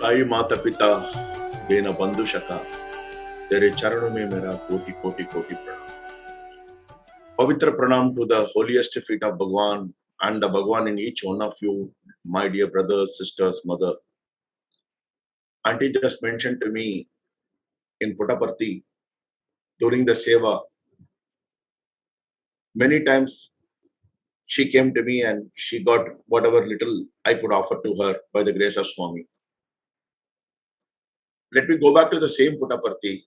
आई माता पिता बेना बंधु शका तेरे चरणों में मेरा कोटि कोटि कोटि प्रणाम. Pavitra pranam to the holiest feet of Bhagwan and the Bhagwan in each one of you, my dear brothers, sisters, mother. Auntie just mentioned to me in Puttaparthi during the Seva, many times she came to me and she got whatever little I could offer to her by the grace of Swami. Let me go back to the same Puttaparthi.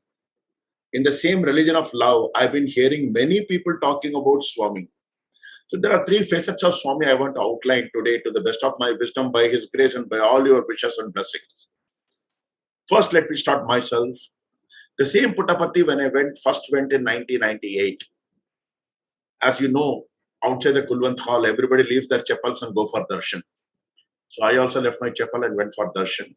In the same religion of love, I've been hearing many people talking about Swami. So there are three facets of Swami I want to outline today to the best of my wisdom, by his grace and by all your wishes and blessings. First, let me start myself. The same Puttaparthi when I first went in 1998. As you know, outside the Kulwant Hall, everybody leaves their chapels and go for darshan. So I also left my chapel and went for darshan.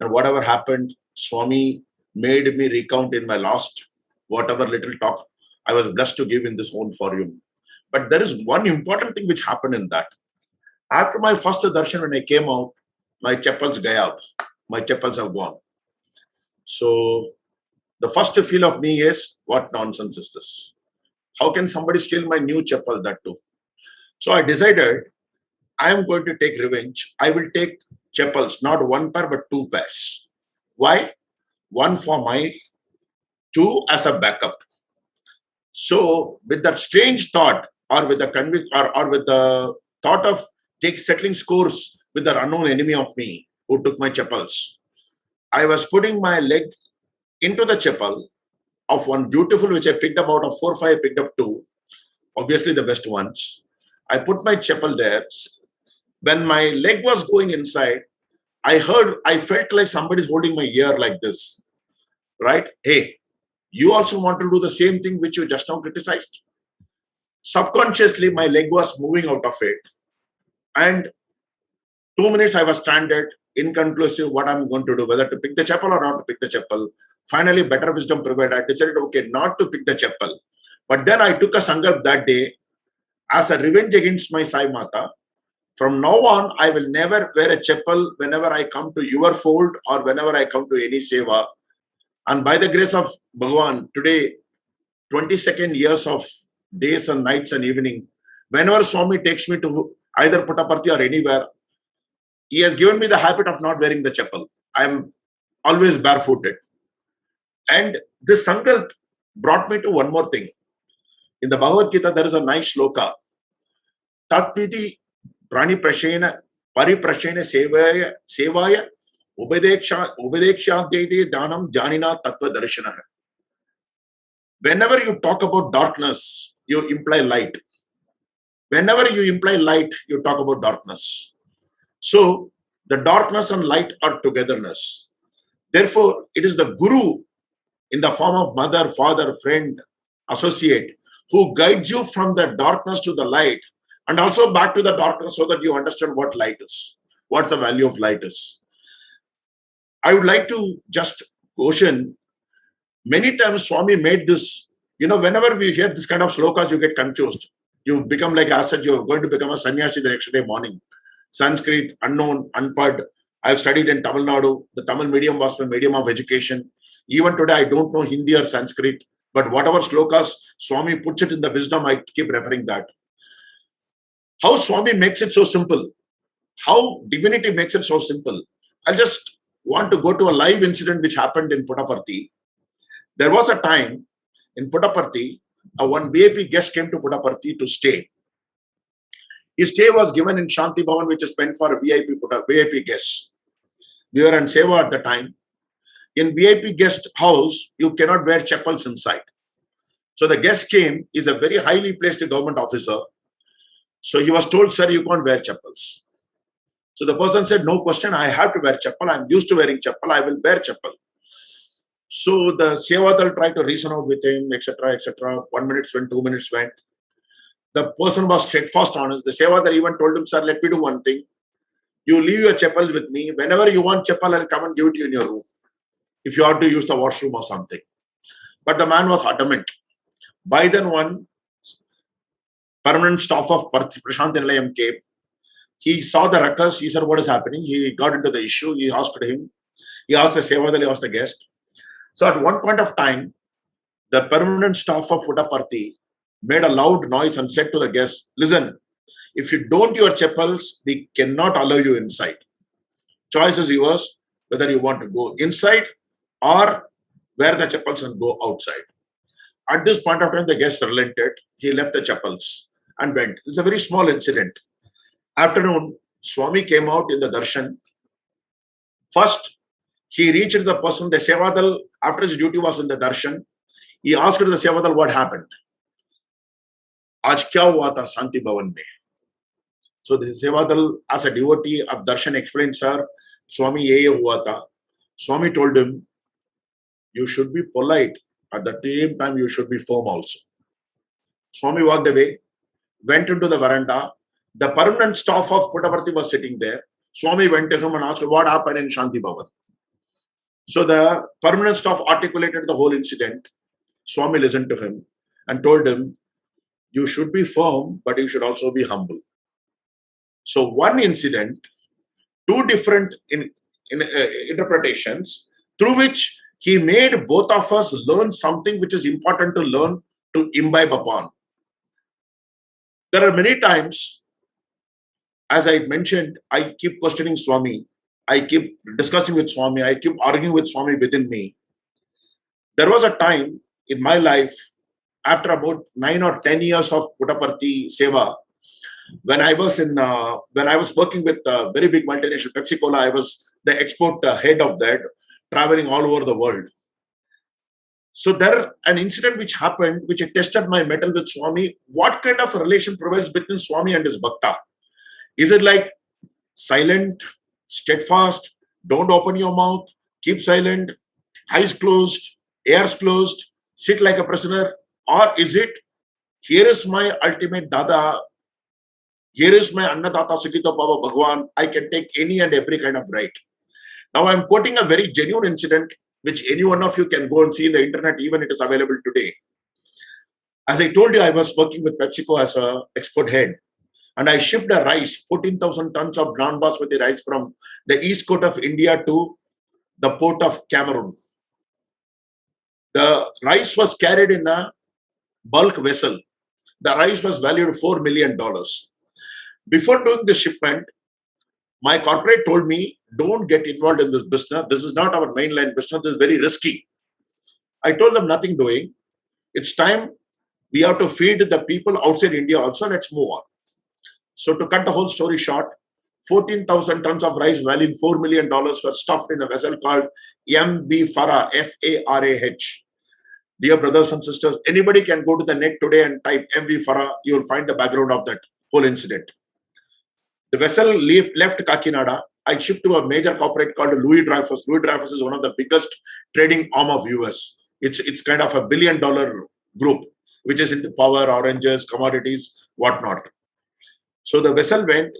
And whatever happened, Swami made me recount in my last whatever little talk I was blessed to give in this own forum. But there is one important thing which happened in that. After my first darshan, when I came out, my chapels gayab. My chapels have gone. So the first feel of me is, what nonsense is this? How can somebody steal my new chapel, that too? So I decided I am going to take revenge. I will take chapels, not one pair, but two pairs. Why? One for my, two as a backup. So with that strange thought, or with the or with the thought of settling scores with the unknown enemy of me who took my chapels, I was putting my leg into the chapel of one beautiful, which I picked up out of 4 or 5, I picked up 2, obviously the best ones. I put my chapel there. When my leg was going inside, I felt like somebody's holding my ear like this, right? Hey, you also want to do the same thing which you just now criticized? Subconsciously, my leg was moving out of it. And 2 minutes I was stranded, inconclusive what I'm going to do, whether to pick the chapel or not to pick the chapel. Finally, better wisdom prevailed. I decided, okay, not to pick the chapel. But then I took a sankalp that day as a revenge against my Sai Mata. From now on, I will never wear a chapel whenever I come to your fold or whenever I come to any seva. And by the grace of Bhagwan, today, 22nd years of days and nights and evening, whenever Swami takes me to either Puttaparthi or anywhere, he has given me the habit of not wearing the chapel. I am always barefooted. And this sankalp brought me to one more thing. In the Bhagavad Gita, there is a nice shloka. Tatpiti prani prashena pariprashena sevaya upadekshadyate dhanam janina tattva darshana. Whenever you talk about darkness, you imply light. Whenever you imply light, you talk about darkness. So the darkness and light are togetherness. Therefore, it is the Guru in the form of mother, father, friend, associate, who guides you from the darkness to the light and also back to the darkness so that you understand what light is, what the value of light is. I would like to just caution, many times Swami made this, whenever we hear this kind of slokas, you get confused. You become like I said, you're going to become a sannyasi the next day morning. Sanskrit, unknown, unpad. I've studied in Tamil Nadu. The Tamil medium was my medium of education. Even today, I don't know Hindi or Sanskrit. But whatever slokas Swami puts it in the wisdom, I keep referring that. How Swami makes it so simple. How divinity makes it so simple. I just want to go to a live incident which happened in Puttaparthi. There was a time in Puttaparthi, one VIP guest came to Puttaparthi to stay. His stay was given in Shanti Bhavan, which is meant for VIP guests. We were in Seva at the time. In VIP guest house, you cannot wear chapels inside. So the guest came, is a very highly placed government officer. So he was told, sir, you can't wear chapels. So the person said, no question, I have to wear chapel. I'm used to wearing chapel. I will wear chapel. So the Sevadal tried to reason out with him, etc., etc. 1 minute went, 2 minutes went. The person was steadfast honest. The Sevadar even told him, sir, let me do one thing. You leave your chapel with me. Whenever you want chapel, I'll come and give it to you in your room. If you have to use the washroom or something. But the man was adamant. By then, one permanent staff of Prashant Nilayam came. He saw the ruckus. He said, what is happening? He got into the issue. He asked him. He asked the Sevadal, he asked the guest. So at one point of time, the permanent staff of Puttaparthi made a loud noise and said to the guests, listen, if you don't your chappals, we cannot allow you inside. Choice is yours, whether you want to go inside or wear the chappals and go outside. At this point of time, the guest relented. He left the chappals and went. It's a very small incident. Afternoon, Swami came out in the darshan. First, he reached the person, the Sevadal, after his duty was in the darshan. He asked the Sevadal what happened. Aaj kya hua tha Shanti Bhavan mein? So the Sevadal, as a devotee of darshan, explained, sir, Swami ye hua tha. Swami told him, you should be polite. At the same time, you should be firm also. Swami walked away, went into the veranda. The permanent staff of Puttaparthi was sitting there. Swami went to him and asked, what happened in Shanti Bhavan? So the permanent staff articulated the whole incident. Swami listened to him and told him, you should be firm, but you should also be humble. So one incident, two different interpretations, through which he made both of us learn something which is important to learn, to imbibe upon. There are many times, as I mentioned, I keep questioning Swami. I keep discussing with Swami. I keep arguing with Swami within me. There was a time in my life, after about 9 or 10 years of Puttaparthi Seva, when I was working with a very big multinational Pepsi Cola, I was the export head of that, traveling all over the world. So there an incident which happened, which tested my mettle with Swami. What kind of a relation prevails between Swami and his bhakta? Is it like silent, steadfast, don't open your mouth, keep silent, eyes closed, ears closed, sit like a prisoner? Or is it, here is my ultimate Dada, here is my Annadata Sukito Baba Bhagwan, I can take any and every kind of right. Now I'm quoting a very genuine incident which any one of you can go and see in the internet, even it is available today. As I told you, I was working with PepsiCo as an export head. And I shipped a rice, 14,000 tons of ground basmati rice from the east coast of India to the port of Cameroon. The rice was carried in a bulk vessel. The rice was valued $4 million. Before doing the shipment, my corporate told me, don't get involved in this business. This is not our mainline business. This is very risky. I told them nothing doing. It's time we have to feed the people outside India also. Let's move on. So to cut the whole story short, 14,000 tons of rice valuing $4 million were stuffed in a vessel called MV Farah, F-A-R-A-H. Dear brothers and sisters, anybody can go to the net today and type MV Farah. You will find the background of that whole incident. The vessel left Kakinada. I shipped to a major corporate called Louis Dreyfus. Louis Dreyfus is one of the biggest trading arm of US. It's kind of $1 billion group, which is into power, oranges, commodities, whatnot. So the vessel when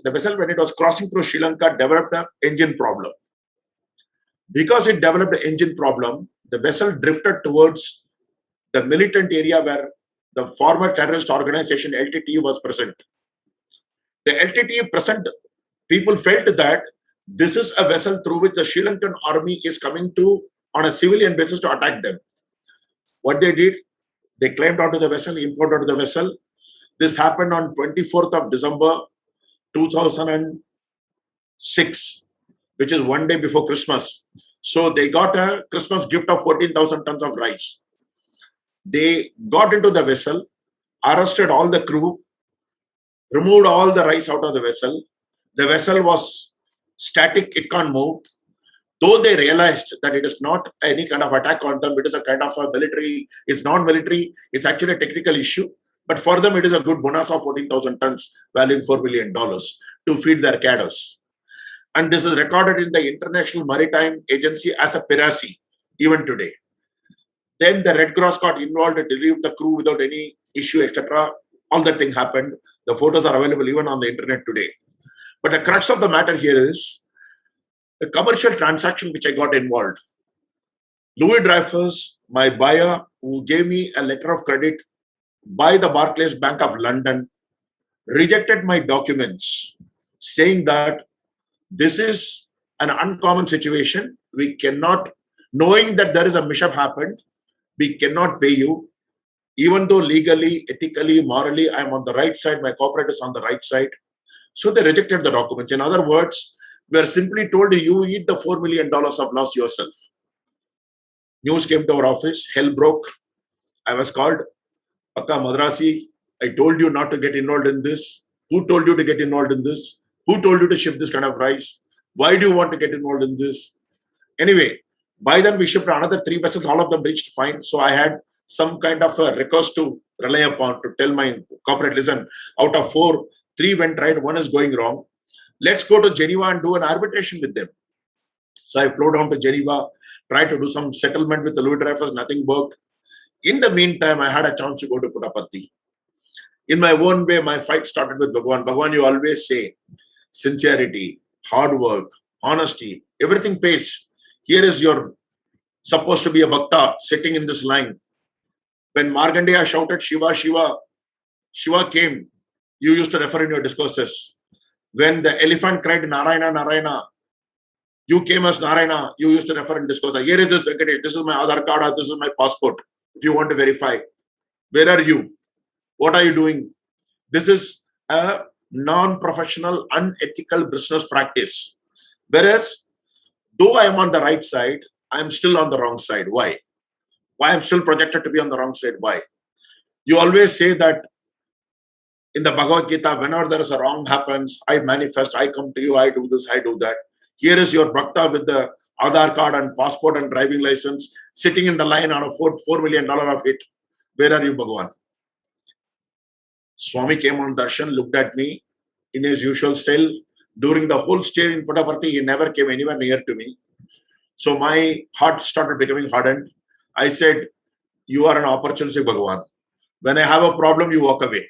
it was crossing through Sri Lanka, developed an engine problem. Because it developed an engine problem, the vessel drifted towards the militant area where the former terrorist organization LTTE was present. The LTTE present people felt that this is a vessel through which the Sri Lankan army is coming to on a civilian basis to attack them. What they did, they climbed onto the vessel, imported onto the vessel. This happened on 24th of December 2006, which is one day before Christmas. So they got a Christmas gift of 14,000 tons of rice. They got into the vessel, arrested all the crew, removed all the rice out of the vessel. The vessel was static, it can't move. Though they realized that it is not any kind of attack on them, it is a kind of a military, it's non-military, it's actually a technical issue. But for them, it is a good bonus of 14,000 tons, valuing $4 million to feed their cadres. And this is recorded in the International Maritime Agency as a piracy, even today. Then the Red Cross got involved and relieved the crew without any issue, etc. All that thing happened. The photos are available even on the internet today. But the crux of the matter here is the commercial transaction which I got involved. Louis Dreyfus, my buyer, who gave me a letter of credit by the Barclays Bank of London, rejected my documents, saying that this is an uncommon situation. We cannot, knowing that there is a mishap happened, we cannot pay you. Even though legally, ethically, morally, I am on the right side, my corporate is on the right side. So they rejected the documents. In other words, we are simply told you eat the $4 million of loss yourself. News came to our office, hell broke. I was called, Akka Madrasi, I told you not to get involved in this. Who told you to get involved in this? Who told you to ship this kind of rice? Why do you want to get involved in this? Anyway, by then we shipped another 3 vessels, all of them reached fine. So I had some kind of a request to rely upon to tell my corporate, listen, out of 4, 3 went right, 1 is going wrong. Let's go to Geneva and do an arbitration with them. So I flew down to Geneva, tried to do some settlement with the Louis Dreyfus, nothing worked. In the meantime, I had a chance to go to Puttaparthi. In my own way, my fight started with Bhagwan. Bhagwan, you always say, sincerity, hard work, honesty, everything pays. Here is your supposed to be a bhakta sitting in this line. When Markandeya shouted Shiva, Shiva, Shiva came. You used to refer in your discourses. When the elephant cried Narayana, Narayana, you came as Narayana. You used to refer in discourses. Here is this Venkatesh. This is my Aadhaar card. This is my passport. If you want to verify, where are you? What are you doing? This is a non-professional, unethical business practice. Whereas, though I am on the right side, I am still on the wrong side. Why? Why I'm still projected to be on the wrong side? Why? You always say that in the Bhagavad Gita, whenever there is a wrong happens, I manifest, I come to you, I do this, I do that. Here is your bhakta with the Aadhaar card and passport and driving license sitting in the line on a $4 million of hit. Where are you, Bhagwan? Swami came on darshan, looked at me in his usual style. During the whole stay in Puttaparthi, he never came anywhere near to me. So my heart started becoming hardened. I said, you are an opportunistic Bhagwan. When I have a problem, you walk away.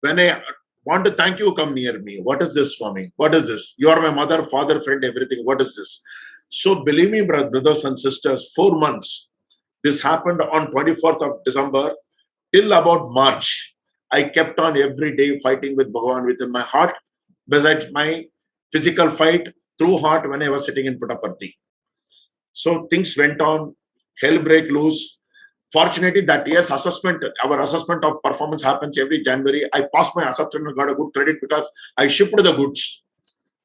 When I want to thank you, come near me. What is this, Swami? What is this? You are my mother, father, friend, everything. What is this? So believe me, brothers and sisters, 4 months. This happened on 24th of December till about March. I kept on every day fighting with Bhagavan within my heart, besides my physical fight through heart when I was sitting in Puttaparthi. So things went on, hell break loose. Fortunately, that year's assessment, our assessment of performance happens every January. I passed my assessment and got a good credit because I shipped the goods.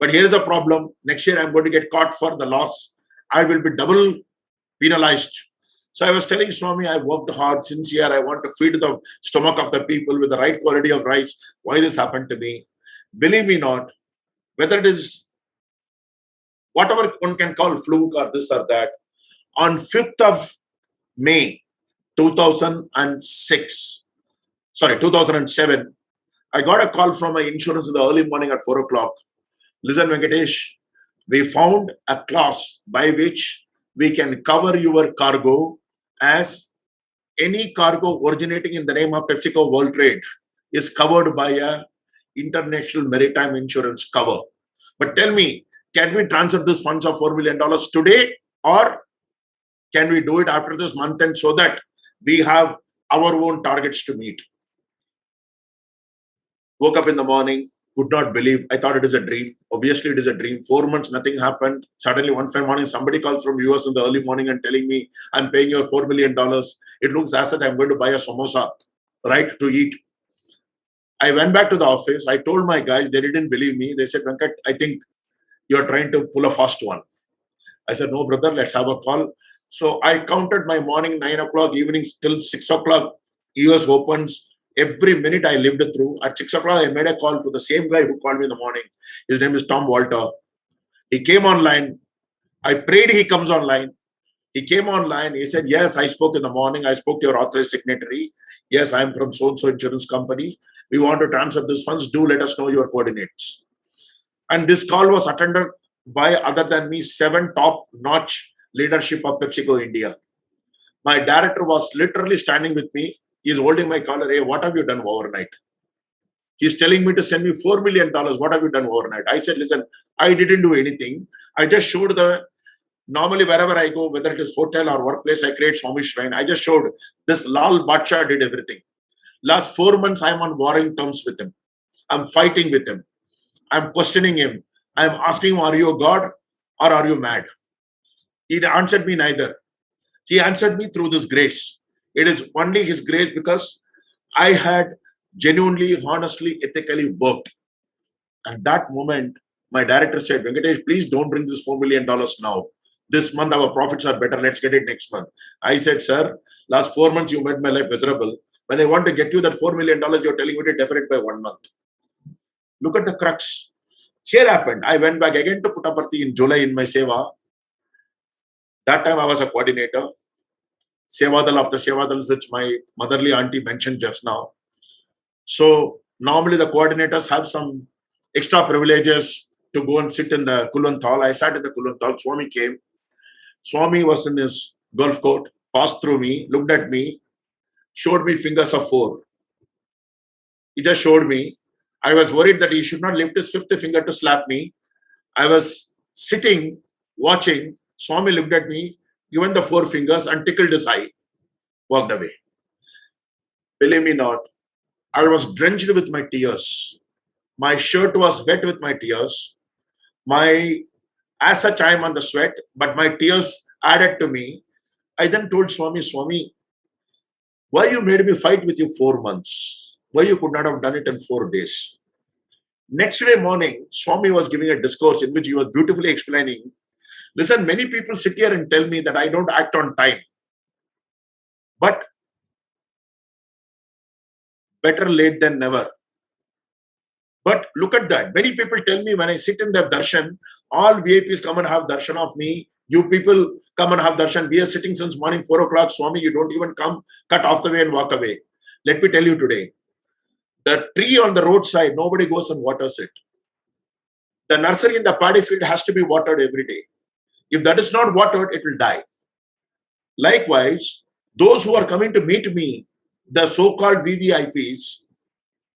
But here is a problem. Next year, I'm going to get caught for the loss. I will be double penalized. So I was telling Swami, I worked hard, sincere. I want to feed the stomach of the people with the right quality of rice. Why this happened to me? Believe me not, whether it is whatever one can call fluke or this or that, on 5th of May 2007, I got a call from my insurance in the early morning at 4 o'clock. Listen, Venkatesh, we found a clause by which we can cover your cargo as any cargo originating in the name of PepsiCo World Trade is covered by a international maritime insurance cover. But tell me, can we transfer this funds of $4 million today, or can we do it after this month end so that we have our own targets to meet? Woke up in the morning, could not believe. I thought it is a dream. Obviously, it is a dream. 4 months, nothing happened. Suddenly, one fine morning, somebody calls from US in the early morning and telling me, I'm paying you $4 million. It looks as if I'm going to buy a samosa, right, to eat. I went back to the office. I told my guys, they didn't believe me. They said, Venkat, I think you're trying to pull a fast one. I said, no, brother, let's have a call. So I counted my morning 9 o'clock, evenings till 6 o'clock. US opens. Every minute I lived through. At 6 o'clock, I made a call to the same guy who called me in the morning. His name is Tom Walter. He came online. I prayed he comes online. He came online. He said, yes, I spoke in the morning. I spoke to your authorized signatory. Yes, I'm from so-and-so insurance company. We want to transfer these funds. Do let us know your coordinates. And this call was attended by, other than me, 7 top-notch leadership of PepsiCo India. My director was literally standing with me. He's holding my collar. Hey, what have you done overnight? He's telling me to send me $4 million. What have you done overnight? I said, listen, I didn't do anything. I just showed normally wherever I go, whether it is hotel or workplace, I create Swami Shrine. I just showed this Lal Badshaw did everything. Last 4 months, I'm on warring terms with him. I'm fighting with him. I'm questioning him. I'm asking him, are you a God or are you mad? He answered me neither. He answered me through this grace. It is only his grace because I had genuinely, honestly, ethically worked. And that moment, my director said, Venkatesh, please don't bring this $4 million now. This month our profits are better. Let's get it next month. I said, sir, last 4 months you made my life miserable. When I want to get you that $4 million, you're telling me to defer it by 1 month. Look at the crux. Here happened. I went back again to Puttaparthi in July in my Seva. That time I was a coordinator. Sevadal of the Sevadals, which my motherly auntie mentioned just now. So normally the coordinators have some extra privileges to go and sit in the Kulwant Hall. I sat in the Kulwant Hall. Swami came. Swami was in his golf coat, passed through me, looked at me, showed me fingers of 4. He just showed me. I was worried that he should not lift his 5th finger to slap me. I was sitting, watching. Swami looked at me, given the 4 fingers and tickled his eye, walked away. Believe me not, I was drenched with my tears. My shirt was wet with my tears. As such, I am on the sweat, but my tears added to me. I then told Swami, Swami, why you made me fight with you 4 months? Why you could not have done it in 4 days? Next day morning, Swami was giving a discourse in which he was beautifully explaining, listen, many people sit here and tell me that I don't act on time. But better late than never. But look at that. Many people tell me when I sit in their darshan, all VIPs come and have darshan of me. You people come and have darshan. We are sitting since morning 4 o'clock. Swami, you don't even come, cut off the way and walk away. Let me tell you today, the tree on the roadside, nobody goes and waters it. The nursery in the paddy field has to be watered every day. If that is not watered, it will die. Likewise, those who are coming to meet me, the so-called VVIPs,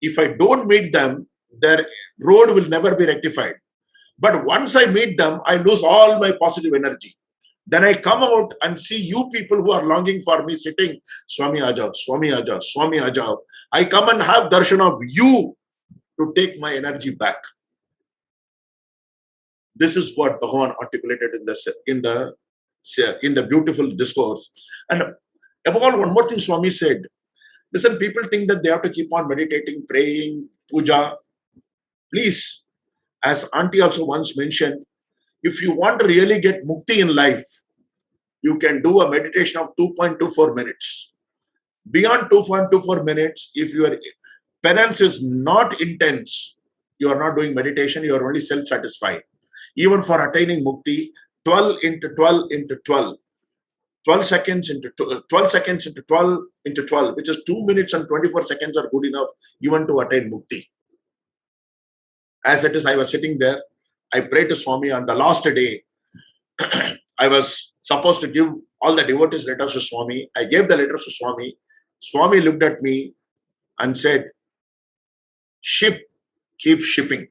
if I don't meet them, their road will never be rectified. But once I meet them, I lose all my positive energy. Then I come out and see you people who are longing for me sitting, Swami Ajao, Swami Ajao, Swami Ajao. I come and have darshan of you to take my energy back. This is what Bhagavan articulated in the beautiful discourse. And above all, one more thing Swami said. Listen, people think that they have to keep on meditating, praying, puja. Please, as Auntie also once mentioned, if you want to really get mukti in life, you can do a meditation of 2.24 minutes. Beyond 2.24 minutes, if your penance is not intense, you are not doing meditation, you are only self-satisfied. Even for attaining mukti, 12 into 12 into 12. 12 seconds into 12 seconds into 12 into 12, which is 2 minutes and 24 seconds are good enough even to attain mukti. As it is, I was sitting there. I prayed to Swami on the last day. I was supposed to give all the devotees letters to Swami. I gave the letters to Swami. Swami looked at me and said, ship, keep shipping.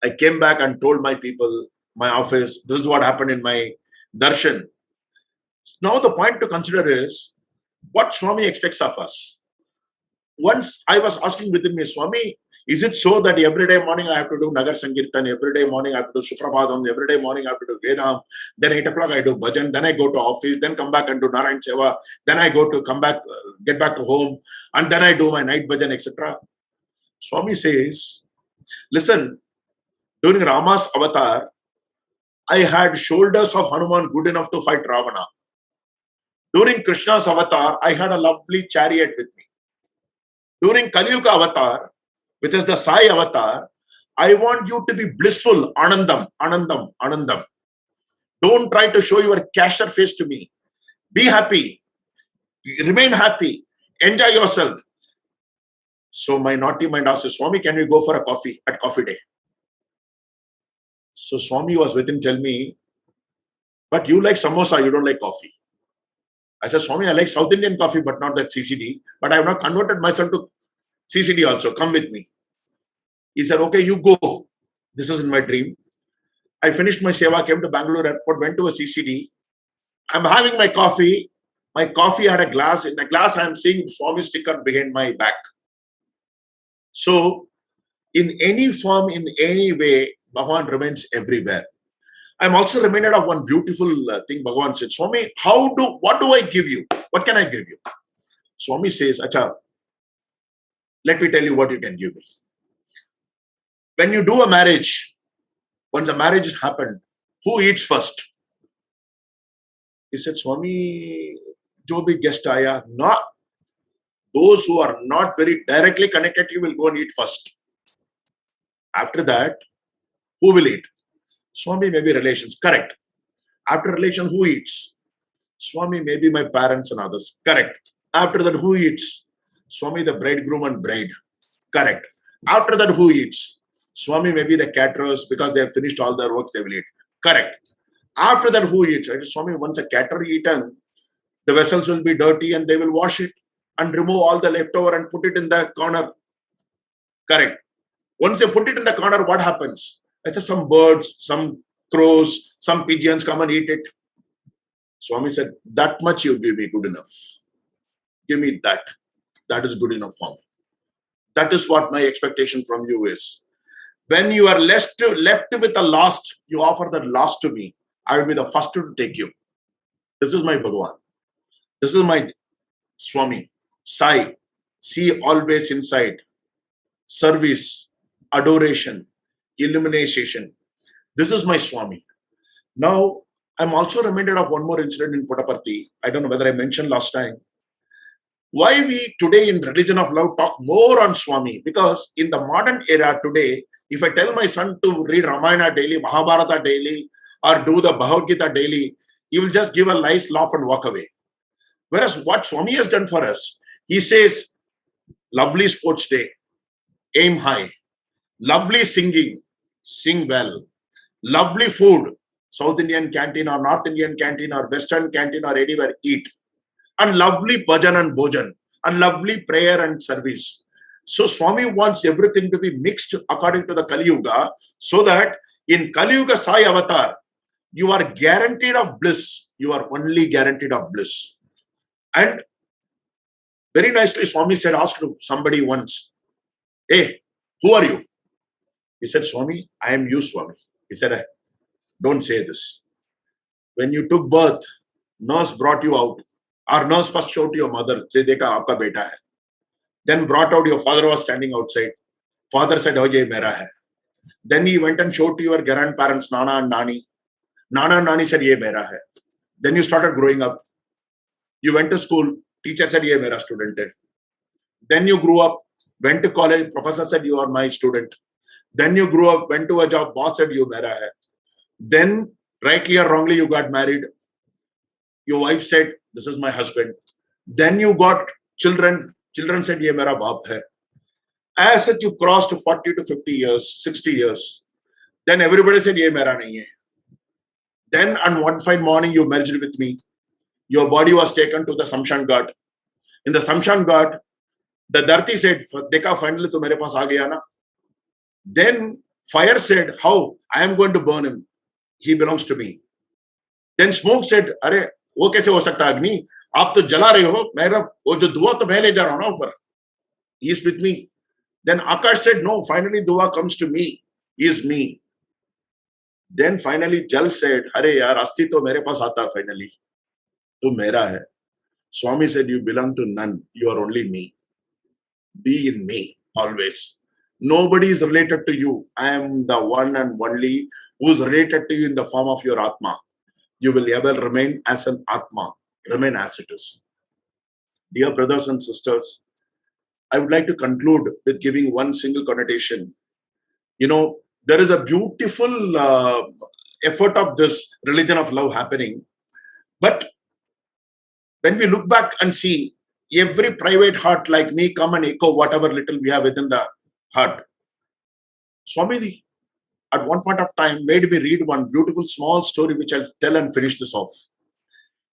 I came back and told my people, my office, this is what happened in my darshan. Now the point to consider is what Swami expects of us. Once I was asking within me, Swami, is it so that every day morning I have to do Nagar Sankirtan, every day morning I have to do Suprabhadam, every day morning I have to do Vedam, then 8 o'clock I do Bhajan, then I go to office, then come back and do Narayan Seva, then I go to come back, get back to home, and then I do my night Bhajan, etc. Swami says, listen, during Rama's avatar, I had shoulders of Hanuman good enough to fight Ravana. During Krishna's avatar, I had a lovely chariot with me. During Kali Yuga avatar, which is the Sai avatar, I want you to be blissful, Anandam, Anandam, Anandam. Don't try to show your cashier face to me. Be happy. Remain happy. Enjoy yourself. So my naughty mind asked, Swami, can we go for a coffee at coffee day? So Swami was within tell me, but you like samosa, you don't like coffee. I said, Swami, I like South Indian coffee, but not that CCD. But I have not converted myself to CCD also. Come with me. He said, okay, you go. This is in my dream. I finished my seva, came to Bangalore airport, went to a CCD. I'm having my coffee. My coffee had a glass. In the glass, I'm seeing Swami sticker behind my back. So In any form, in any way, Bhagavan remains everywhere. I'm also reminded of one beautiful thing Bhagavan said. Swami, what do I give you? What can I give you? Swami says, Acha, let me tell you what you can give me. When you do a marriage, once a marriage has happened, who eats first? He said, Swami, jo bhi guest aaya, no. Those who are not very directly connected, you will go and eat first. After that, who will eat? Swami, maybe relations. Correct. After relation, who eats? Swami, maybe my parents and others. Correct. After that, who eats? Swami, the bridegroom and bride. Correct. After that, who eats? Swami, maybe the caterers, because they have finished all their work, they will eat. Correct. After that, who eats? Right? Swami, once a caterer eaten, the vessels will be dirty and they will wash it and remove all the leftover and put it in the corner. Correct. Once they put it in the corner, what happens? Some birds, some crows, some pigeons come and eat it. Swami said, that much you give me, good enough. Give me that. That is good enough for me. That is what my expectation from you is. When you are left with the lost, you offer the lost to me. I will be the first to take you. This is my Bhagavan. This is my Swami. Sai. See always inside. Service, adoration, illumination. This is my Swami. Now, I'm also reminded of one more incident in Puttaparthi. I don't know whether I mentioned last time. Why we today in Religion of Love talk more on Swami? Because in the modern era today, if I tell my son to read Ramayana daily, Mahabharata daily, or do the Bhagavad Gita daily, he will just give a nice laugh and walk away. Whereas what Swami has done for us, he says, lovely sports day, aim high, lovely singing, sing well, lovely food, South Indian canteen or North Indian canteen or Western canteen or anywhere, eat, and lovely bhajan and bhojan, and lovely prayer and service. So Swami wants everything to be mixed according to the Kali Yuga, so that in Kali Yuga Sai Avatar, you are guaranteed of bliss. You are only guaranteed of bliss. And very nicely, Swami said, asked somebody once, hey, who are you? He said, Swami, I am you, Swami. He said, don't say this. When you took birth, nurse brought you out. Our nurse first showed to your mother, say, Dekha, aapka beta hai. Then brought out, your father was standing outside. Father said, oh, ye mera hai. Then he went and showed to your grandparents, Nana and Nani. Nana and Nani said, ye mera hai. Then you started growing up. You went to school. Teacher said, ye mera student hai. Then you grew up, went to college. Professor said, you are my student. Then you grew up, went to a job. Boss said, you mera hai. Then, rightly or wrongly, you got married. Your wife said, this is my husband. Then you got children. Children said, ye mera baap hai. As such, you crossed 40 to 50 years, 60 years. Then everybody said, ye mera nahi hai. Then on one fine morning, you merged with me. Your body was taken to the Samshan Ghat. In the Samshan Ghat, the Dharti said, Dekha, finally tu mere paas aa gaya na. Then fire said, how? I am going to burn him. He belongs to me. Then smoke said, अरे वो कैसे हो सकता है अग्नि? आप तो जला रहे हो. मेरा वो जो धुआं तो मैं ले जा रहा हूं ना ऊपर. He is with me. Then Akash said, no, finally Dua comes to me. He is me. Then finally Jal said, अरे यार अस्थि तो मेरे पास आता finally. तो मेरा है. Swami said, you belong to none. You are only me. Be in me always. Nobody is related to you. I am the one and only who is related to you in the form of your Atma. You will ever remain as an Atma. Remain as it is. Dear brothers and sisters, I would like to conclude with giving one single connotation. You know, there is a beautiful effort of this religion of love happening. But when we look back and see every private heart like me come and echo whatever little we have within the heart. Swami, at one point of time, made me read one beautiful small story which I'll tell and finish this off.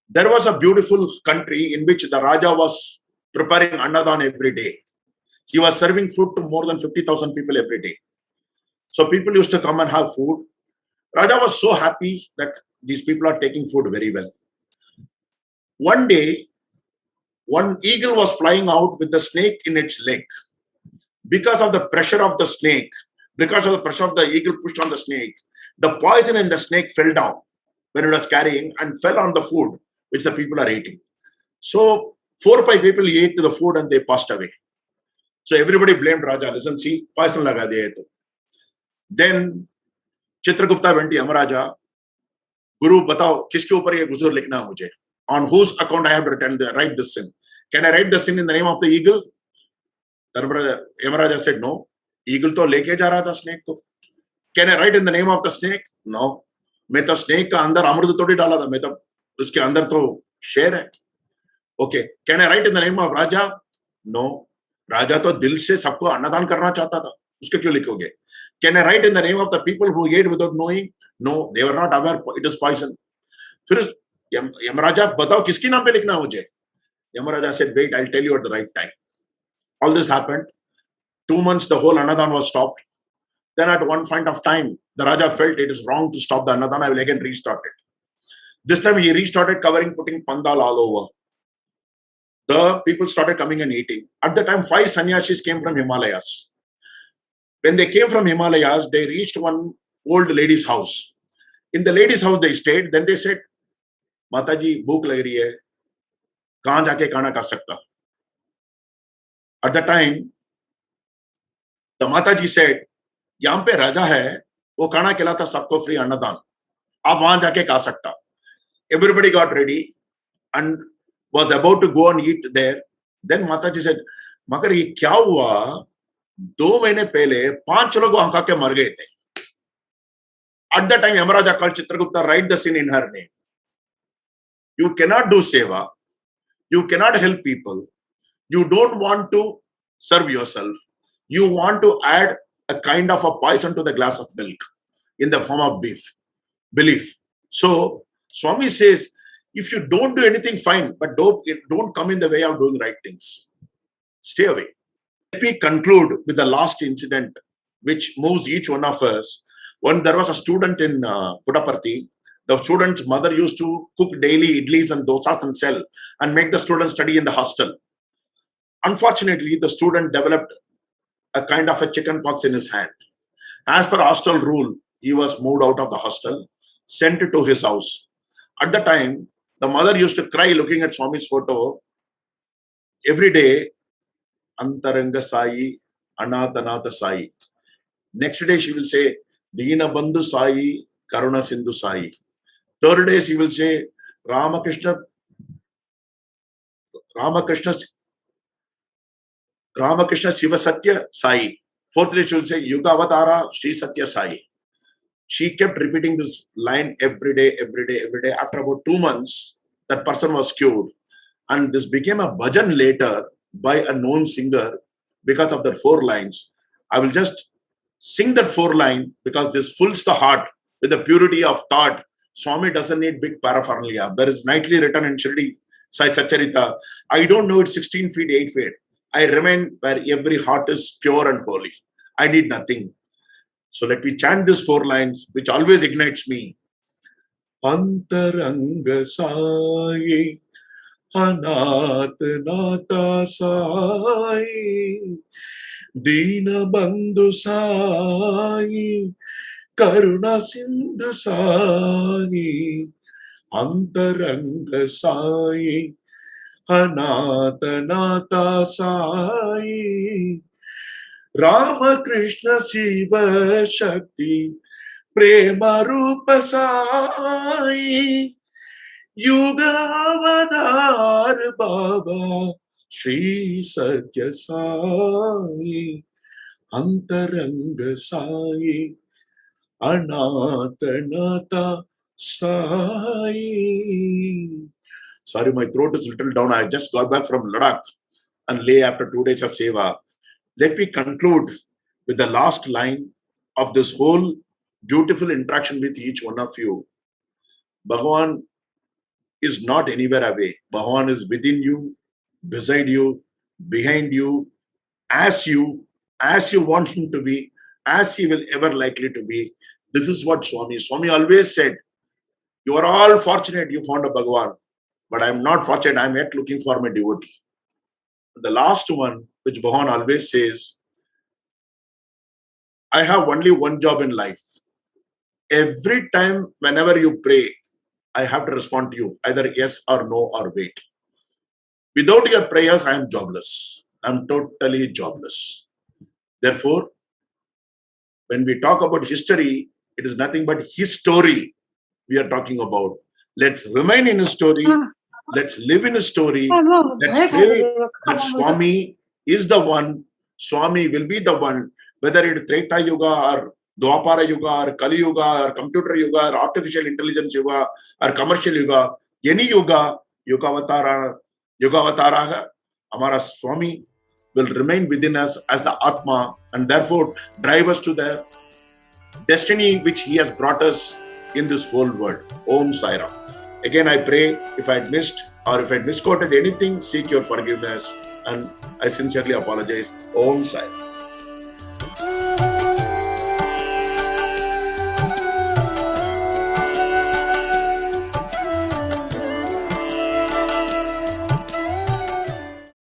There was a beautiful country in which the Raja was preparing Annadan every day. He was serving food to more than 50,000 people every day. So people used to come and have food. Raja was so happy that these people are taking food very well. One day, one eagle was flying out with the snake in its leg. Because of the pressure of the snake, because of the pressure of the eagle pushed on the snake, the poison in the snake fell down when it was carrying and fell on the food which the people are eating. So 4 or 5 people ate the food and they passed away. So everybody blamed Raja. Listen, see, poison laga diya hai. Then Chitragupta went to Yamaraja. Guru, batao, kiske upar ye guzur likhna mujhe? On whose account I have to write this sin? Can I write the sin in the name of the eagle? Yamaraja said, no. Eagle to leke ja raha tha snake ko. Can I write in the name of the snake? No. मैं तो snake का अंदर अमृत थोड़ी डाला था, मैं तो उसके अंदर तो शेर है. Okay. Can I write in the name of Raja? No. राजा तो दिल से सबको अन्नदान करना चाहता था, उसके क्यों लिखोगे? Can I write in the name of the people who ate without knowing? No, they were not aware it is poison. फिर यमराजा बताओ किसके नाम पे लिखना मुझे? Yamaraja said, wait, I'll tell you at the right time. All this happened. 2 months the whole Annadan was stopped. Then at one point of time, the Raja felt it is wrong to stop the Annadan. I will again restart it. This time he restarted covering, putting pandal all over. The people started coming and eating. At the time, 5 sannyasis came from Himalayas. When they came from Himalayas, they reached one old lady's house. In the lady's house they stayed. Then they said, Mataji, bhook lag rahi hai. Kahan jaake khana kha sakta? At the time, the Mataji said, यहाँ पे राजा है, वो खाना खिलाता सबको free अन्नदान. आप वहां जाके खा सकता. Everybody got ready and was about to go and eat there. Then Mataji said, मगर ये क्या हुआ? 2 महीने पहले 5 लोग वहां खा के मर गए थे. At that time, Yamaraja called Chitragupta, write the sin in her name. You cannot do seva. You cannot help people. You don't want to serve yourself. You want to add a kind of a poison to the glass of milk in the form of belief. So Swami says, if you don't do anything, fine, but don't come in the way of doing right things. Stay away. Let me conclude with the last incident which moves each one of us. When there was a student in Puttaparthi, the student's mother used to cook daily idlis and dosas and sell and make the student study in the hostel. Unfortunately, the student developed a kind of a chicken pox in his hand. As per hostel rule, he was moved out of the hostel, sent to his house. At the time, the mother used to cry looking at Swami's photo. Every day, Antaranga Sai, Anathanatha Sai. Next day, she will say, Dina Bandhu Sai, Karuna Sindhu Sai. Third day, she will say, Ramakrishna Shiva Satya Sai. Fourth day, she will say, Yuga Avatara Sri Satya Sai. She kept repeating this line every day. After about 2 months, that person was cured. And this became a bhajan later by a known singer because of the 4 lines. I will just sing that 4 line because this fills the heart with the purity of thought. Swami doesn't need big paraphernalia. There is nicely written in Shirdi Sai Satcharita. I don't know it's 16 feet, 8 feet. I remain where every heart is pure and holy. I need nothing. So let me chant these 4 lines, which always ignites me. Antaranga Sai, Anathanatha Sai, Dina Bandhu Sai, Karuna Sindhu Sai, Antaranga Sai, Anathanatha Sai, Ramakrishna Shiva Shakti, Prema Rupa Sai, Yuga Avadar Baba, Sri Satya Sai, Antaranga Sai, Anathanatha Sai. Sorry, my throat is a little down. I just got back from Ladakh and lay after 2 days of seva. Let me conclude with the last line of this whole beautiful interaction with each one of you. Bhagavan is not anywhere away. Bhagavan is within you, beside you, behind you, as you want him to be, as he will ever likely to be. This is what Swami always said. You are all fortunate you found a Bhagavan, but I am not fortunate. I am yet looking for my devotee. The last one, which Bhagavan always says, I have only one job in life. Every time, whenever you pray, I have to respond to you, either yes or no or wait. Without your prayers, I am jobless. I'm totally jobless. Therefore, when we talk about history, it is nothing but his story we are talking about. Let's remain in his story. Let's live in his story. Let's pray that Swami is the one. Swami will be the one, whether it is Treta Yuga or Dwapara Yuga or Kali Yuga or Computer Yuga or Artificial Intelligence Yuga or Commercial Yuga, any Yuga, Yugavatara, Amara Swami will remain within us as the Atma and therefore drive us to the destiny which he has brought us in this whole world. Om Sai Ram. Again, I pray if I had missed or if I had misquoted anything, seek your forgiveness and I sincerely apologize. Om Sai Ram.